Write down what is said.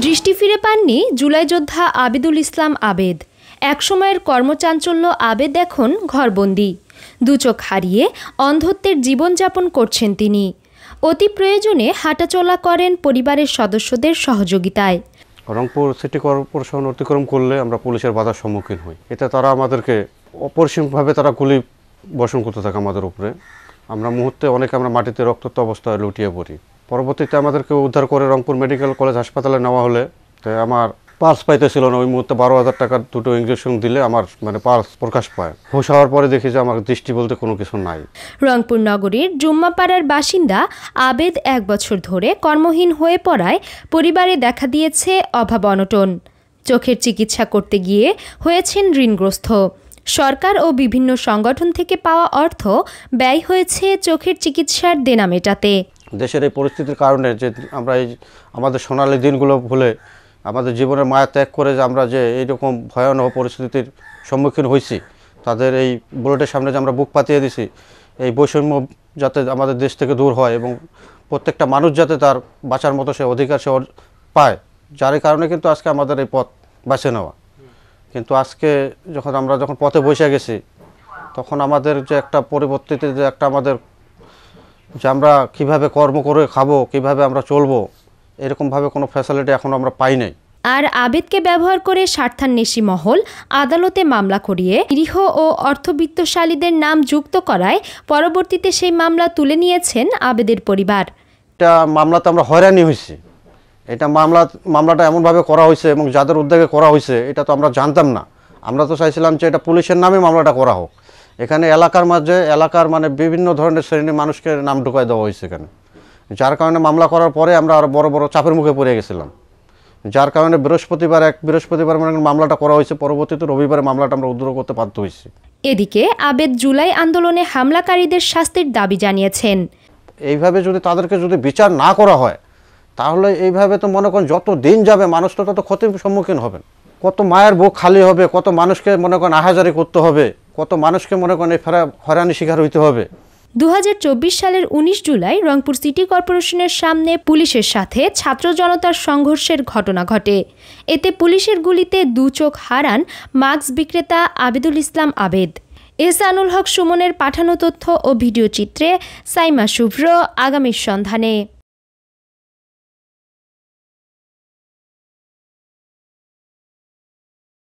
দৃষ্টি ফিরে পাননি জুলাই যোদ্ধা আবিদুল ইসলাম আবেদ। একসময়ের কর্মচাঞ্চল্য আবেদ এখন ঘরবন্দি। দুচোখ হারিয়ে অন্ধত্বের জীবনযাপন করছেন তিনি। অতি প্রয়োজনে হাঁটাচলা করেন পরিবারের সদস্যদের সহযোগিতায়। রংপুর সিটি কর্পোরেশন অতিক্রম করলে আমরা পুলিশের বাধার সম্মুখীন হই। এতে তারা আমাদেরকে অপরিসীমভাবে গুলি বর্ষণ করতে থাকে আমাদের উপরে। আমরা মুহূর্তে আমরা মাটিতে রক্তাক্ত অবস্থায় লুটিয়ে পড়ি। পরবর্তীতে আমাদেরকে উদ্ধার করে রংপুর মেডিকেল কলেজ হাসপাতালে নেওয়া হলে আমার পার্স পাইতেছিল না। ওই মুহূর্তে 12,000 টাকার দুটো ইঞ্জেকশন দিলে আমার পার্স প্রকাশ পায়। হুঁশ হওয়ার পরে দেখি যে আমার দৃষ্টি বলতে কোনো কিছু নাই। রংপুর নগরীর জুম্মাপাড়ার বাসিন্দা আবেদ 1 বছর ধরে কর্মহীন হয়ে পড়ায় পরিবারে দেখা দিয়েছে অভাব অনটন। চোখের চিকিৎসা করতে গিয়ে হয়েছেন ঋণগ্রস্ত। সরকার ও বিভিন্ন সংগঠন থেকে পাওয়া অর্থ ব্যয় হয়েছে চোখের চিকিৎসার দেনা মেটাতে। দেশের এই পরিস্থিতির কারণে যে আমরা আমাদের সোনালী দিনগুলো ভুলে আমাদের জীবনের মায়া ত্যাগ করে যে আমরা যে এইরকম ভয়ানক পরিস্থিতির সম্মুখীন হয়েছি, তাদের এই বুলেটের সামনে যে আমরা বুক পাতিয়ে দিছি, এই বৈষম্য যাতে আমাদের দেশ থেকে দূর হয় এবং প্রত্যেকটা মানুষ যাতে তার বাঁচার মতো সে অধিকার সে পায়, যার কারণে কিন্তু আজকে আমাদের এই পথ বেছে নেওয়া। কিন্তু আজকে আমরা যখন পথে বসে গেছি, তখন আমাদের যে একটা পরিবর্তিত যে একটা আমাদের যে আমরা কীভাবে কর্ম করে খাবো, কিভাবে আমরা চলবো, এরকমভাবে কোনো ফ্যাসিলিটি এখন আমরা পাই নাই। আর আবেদকে ব্যবহার করে স্বার্থান্বেষী মহল আদালতে মামলা করিয়ে নিরীহ ও অর্থবিত্তশালীদের নাম যুক্ত করায় পরবর্তীতে সেই মামলা তুলে নিয়েছেন আবেদের পরিবার। এটা মামলাতে আমরা হয়রানি হয়েছি। এটা মামলাটা এমনভাবে করা হয়েছে এবং যাদের উদ্যোগে করা হয়েছে এটা তো আমরা জানতাম না। আমরা তো চাইছিলাম যে এটা পুলিশের নামে মামলাটা করা হোক। এখানে এলাকার বিভিন্ন ধরনের শ্রেণীর মানুষকে নাম ঢুকাই দেওয়া হয়েছে এখানে, যার কারণে মামলা করার পরে আমরা আরও বড় বড় চাপের মুখে পড়ে গেছিলাম। যার কারণে বৃহস্পতিবার মামলাটা করা হয়েছে। পরবর্তীতে রবিবারে মামলাটা আমরা উদ্ধার করতে বাধ্য হয়েছি। এদিকে আবেদ জুলাই আন্দোলনে হামলাকারীদের শাস্তির দাবি জানিয়েছেন। এইভাবে যদি তাদেরকে বিচার না করা হয়, তাহলে এইভাবে তো মনে করেন যত দিন যাবে মানুষ তো তত ক্ষতির সম্মুখীন হবেন। কত মায়ের বুক খালি হবে, কত মানুষকে মনে করেন আহাজারি করতে হবে, কত মানুষকে মনে করেন এই হয়রানি শিকার হইতে হবে। 2024 সালের 19 জুলাই রংপুর সিটি কর্পোরেশনের সামনে পুলিশের সাথে ছাত্র জনতার সংঘর্ষের ঘটনা ঘটে। এতে পুলিশের গুলিতে 2 চোখ হারান মাস্ক বিক্রেতা আবিদুল ইসলাম আবেদ। এহসানুল হক সুমনের পাঠানো তথ্য ও ভিডিও চিত্রে সাইমা শুভ্র, আগামীর সন্ধানে।